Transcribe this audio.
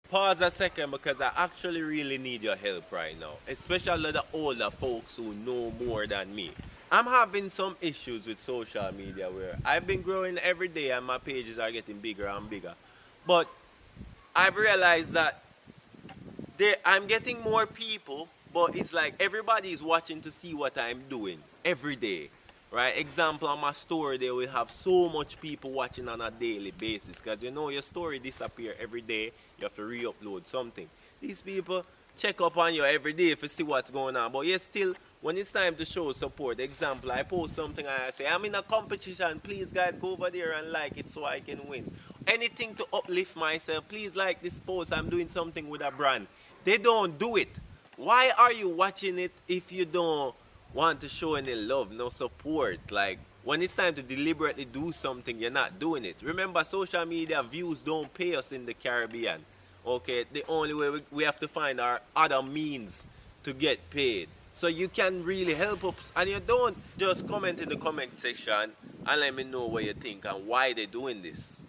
pause a second because I actually really need your help right now, especially the older folks who know more than me. I'm having some issues with social media where I've been growing every day and my pages are getting bigger and bigger. But I've realized that I'm getting more people, but it's like everybody is watching to see what I'm doing every day. Right? Example, on my story, they will have so much people watching on a daily basis because you know your story disappear every day. You have to re-upload something. These people check up on you every day to see what's going on. But yet still, when it's time to show support, example, I post something and I say, I'm in a competition. Please, guys, go over there and like it so I can win. Anything to uplift myself. Please like this post. I'm doing something with a brand. They don't do it. Why are you watching it if you don't want to show any love, no support? Like, when it's time to deliberately do something, you're not doing it. Remember, social media views don't pay us in the Caribbean. Okay, the only way we have to find our other means to get paid. So you can really help us, and you don't just comment in the comment section and let me know what you think and why they're doing this.